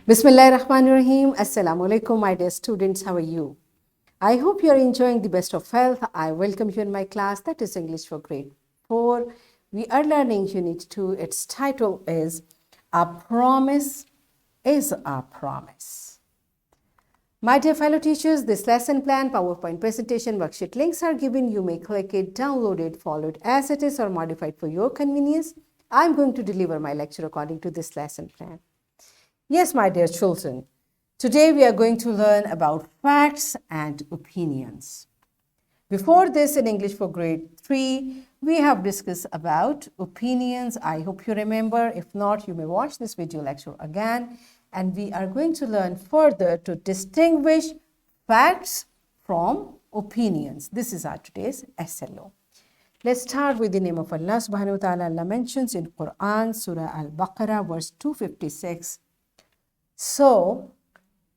Bismillahirrahmanirrahim. Assalamu alaikum, my dear students. How are you? I hope you are enjoying the best of health. I welcome you in my class, that is English for grade 4. We are learning Unit 2. Its title is A Promise is a Promise. My dear fellow teachers, this lesson plan, PowerPoint presentation, worksheet links are given. You may click it, download it, follow it as it is or modify it for your convenience. I'm going to deliver my lecture according to this lesson plan. Yes, my dear children, today we are going to learn about facts and opinions. Before this, in English for grade 3, we have discussed about opinions. I hope you remember. If not, you may watch this video lecture again. And we are going to learn further to distinguish facts from opinions. This is our today's SLO. Let's start with the name of Allah subhanahu wa ta'ala. Allah mentions in Quran, Surah Al-Baqarah, verse 256. So,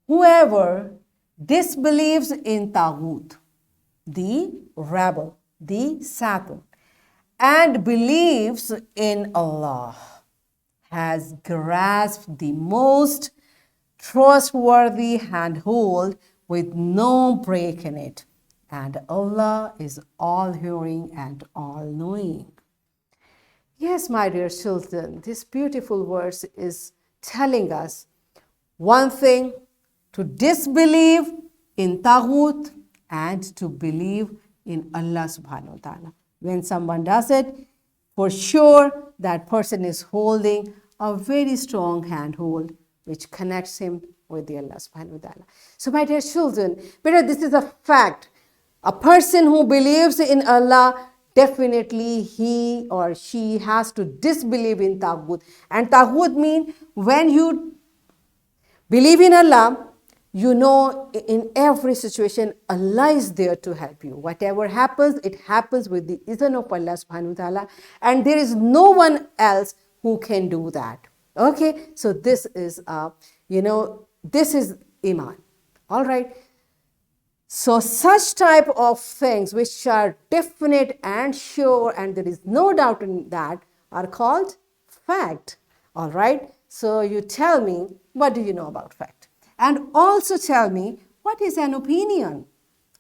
whoever disbelieves in Taghut, the rebel, the Satan, and believes in Allah, has grasped the most trustworthy handhold with no break in it. And Allah is all-hearing and all-knowing. Yes, my dear children, this beautiful verse is telling us one thing, to disbelieve in Taghut and to believe in Allah subhanahu wa ta'ala. When someone does it, for sure that person is holding a very strong handhold which connects him with the Allah subhanahu wa ta'ala. So my dear children, this is a fact. A person who believes in Allah, definitely he or she has to disbelieve in Taghut. And Taghut means when you believe in Allah, you know in every situation Allah is there to help you. Whatever happens, it happens with the izn of Allah subhanahu wa ta'ala, and there is no one else who can do that. Okay, so this is this is Iman. All right. So such type of things which are definite and sure and there is no doubt in that are called fact. All right. So you tell me, what do you know about fact? And also tell me, what is an opinion?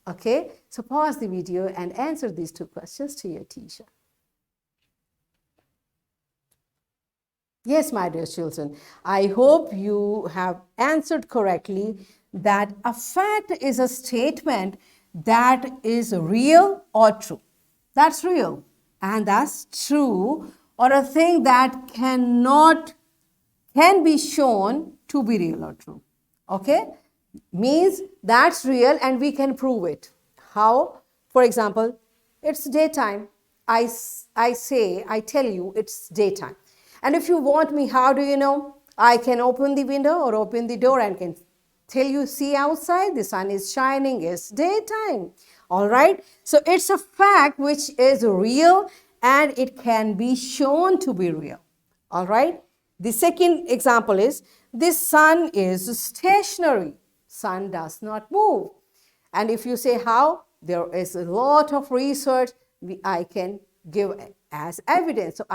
Okay, so pause the video and answer these two questions to your teacher. Yes, my dear children, I hope you have answered correctly that a fact is a statement that is real or true. That's real and that's true, or a thing that can be shown to be real or true. Okay, means that's real and we can prove it. How? For example, it's daytime. I tell you it's daytime. And if you want me, how do you know? I can open the window or open the door and can tell you, see outside, the sun is shining, it's daytime. All right. So it's a fact which is real and it can be shown to be real. All right. The second example is, this sun is stationary. Sun does not move. And if you say how, there is a lot of research I can give as evidence. So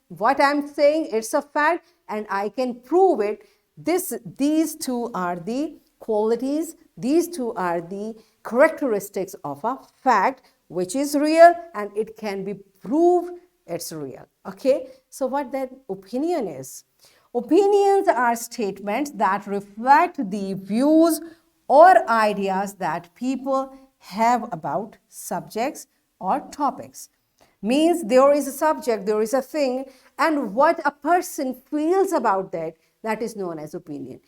what I'm saying, it's a fact and I can prove it. These two are the qualities, these two are the characteristics of a fact which is real and it can be proved it's real. Okay, so what that opinion is? Opinions are statements that reflect the views or ideas that people have about subjects or topics. Means there is a subject, there is a thing, and what a person feels about that is known as opinion.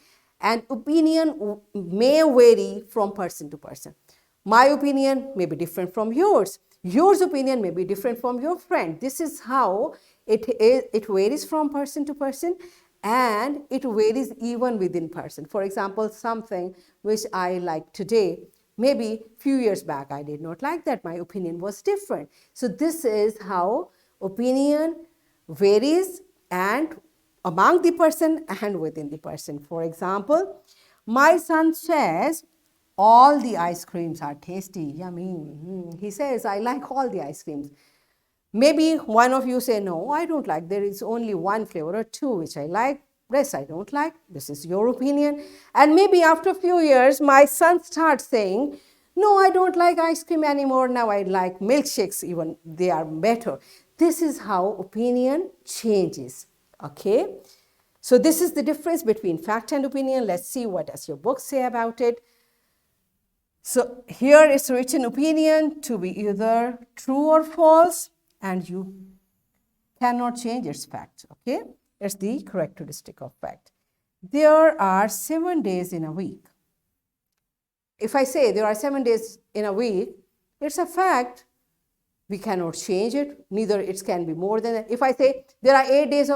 And opinion may vary from person to person. My opinion may be different from yours. Yours opinion may be different from your friend. This is how it varies from person to person, and it varies even within person. For example, something which I like today, maybe few years back I did not like that. My opinion was different. So this is how opinion varies and among the person and within the person. For example, my son says all the ice creams are tasty, yummy. He says, I like all the ice creams. Maybe one of you say, no, I don't like. There is only one flavor or two which I like. rest I don't like. This is your opinion. And maybe after a few years, my son starts saying, no, I don't like ice cream anymore. Now I like milkshakes even. They are better. This is how opinion changes. Okay. So this is the difference between fact and opinion. Let's see what does your book say about it. So here is written opinion to be either true or false, and you cannot change its fact. Okay. It's the characteristic of fact. There are 7 days in a week. If I say there are 7 days in a week, it's a fact. We cannot change it. Neither it can be more than that. If I say there are 8 days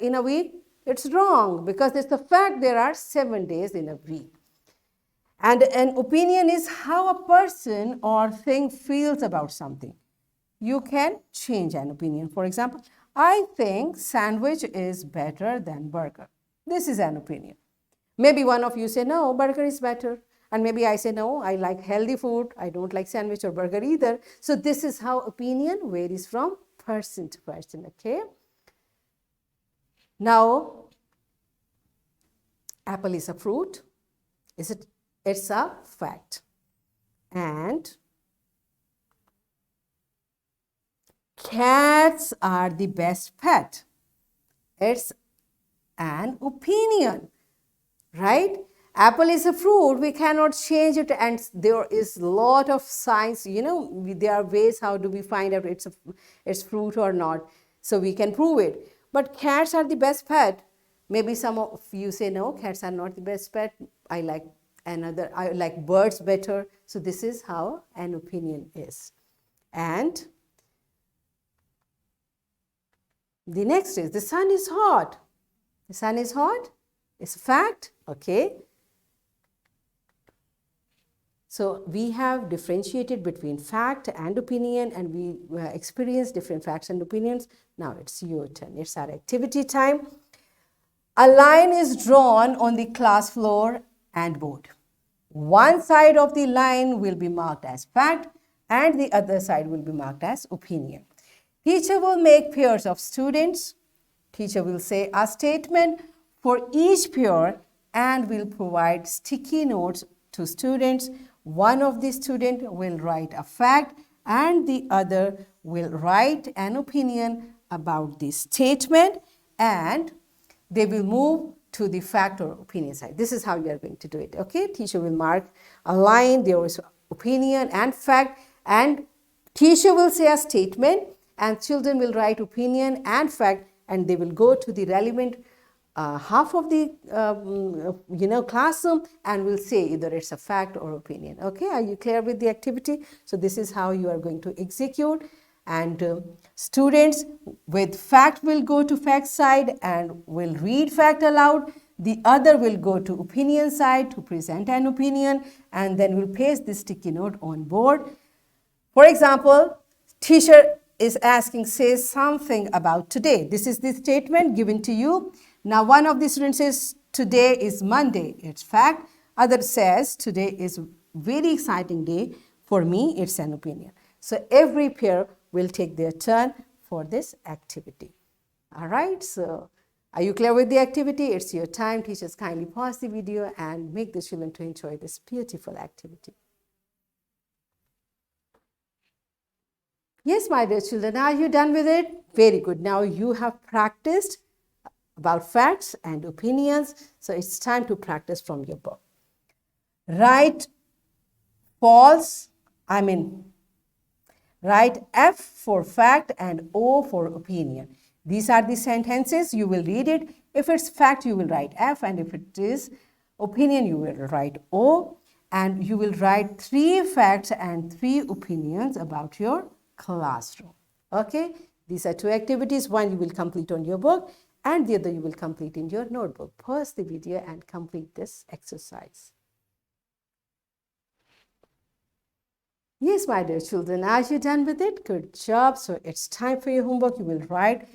in a week, it's wrong because it's the fact there are 7 days in a week. And an opinion is how a person or thing feels about something. You can change an opinion. For example, I think sandwich is better than burger. This is an opinion. Maybe one of you say, no, burger is better. And maybe I say, no, I like healthy food. I don't like sandwich or burger either. So this is how opinion varies from person to person, okay? Now, apple is a fruit. It's a fact. And cats are the best pet. It's an opinion, right? Apple is a fruit, we cannot change it, and there is a lot of science, there are ways how do we find out it's fruit or not, so we can prove it. But cats are the best pet. Maybe some of you say, no, cats are not the best pet. I like birds better. So this is how an opinion is. And the next is the sun is hot. The sun is hot. It's a fact, okay? So we have differentiated between fact and opinion, and we experience different facts and opinions. Now it's your turn. It's our activity time. A line is drawn on the class floor and board. One side of the line will be marked as fact and the other side will be marked as opinion. Teacher will make pairs of students. Teacher will say a statement for each pair and will provide sticky notes to students. One of the students will write a fact and the other will write an opinion about the statement, and they will move to the fact or opinion side. This is how you are going to do it. Okay, teacher will mark a line, there is opinion and fact, and teacher will say a statement and children will write opinion and fact, and they will go to the relevant half of the classroom and will say either it's a fact or opinion. Okay, are you clear with the activity? So this is how you are going to execute, and students with fact will go to fact side and will read fact aloud. The other will go to opinion side to present an opinion, and then will paste the sticky note on board. For example, teacher is asking, say something about today. This is the statement given to you. Now, one of the students says, today is Monday. It's fact. Other says, today is very exciting day. For me, it's an opinion. So, every pair will take their turn for this activity. All right. So, are you clear with the activity? It's your time. Teachers, kindly pause the video and make the children to enjoy this beautiful activity. Yes, my dear children, are you done with it? Very good. Now, you have practiced about facts and opinions. So it's time to practice from your book. Write write F for fact and O for opinion. These are the sentences. You will read it. If it's fact, you will write F, and if it is opinion, you will write O, and you will write 3 facts and 3 opinions about your classroom. Okay, these are 2 activities. One you will complete on your book, and the other you will complete in your notebook. Pause the video and complete this exercise. Yes, my dear children, are you done with it? Good job. So it's time for your homework. You will write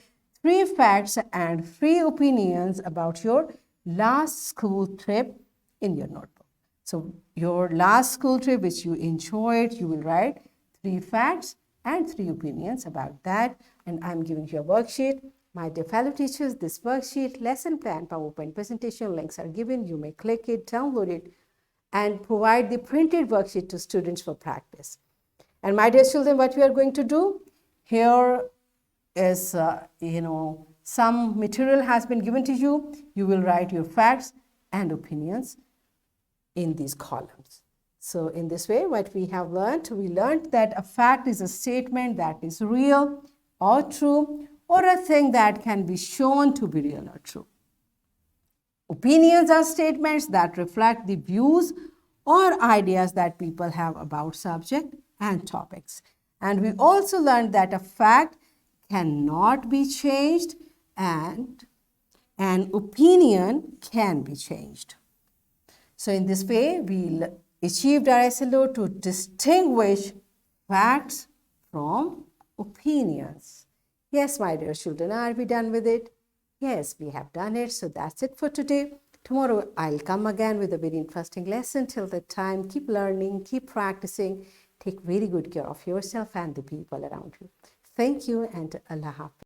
3 facts and 3 opinions about your last school trip in your notebook. So your last school trip which you enjoyed, you will write 3 facts and 3 opinions about that. And I'm giving you a worksheet. My dear fellow teachers, this worksheet, lesson plan, PowerPoint presentation links are given. You may click it, download it, and provide the printed worksheet to students for practice. And my dear children, what we are going to do here is, some material has been given to you. You will write your facts and opinions in these columns. So in this way, what we have learned, we learned that a fact is a statement that is real or true, or a thing that can be shown to be real or true. Opinions are statements that reflect the views or ideas that people have about subject and topics. And we also learned that a fact cannot be changed and an opinion can be changed. So in this way, we achieved our SLO to distinguish facts from opinions. Yes, my dear children, are we done with it? Yes, we have done it. So that's it for today. Tomorrow, I'll come again with a very interesting lesson. Till that time, keep learning, keep practicing. Take very good care of yourself and the people around you. Thank you and Allah Hafiz.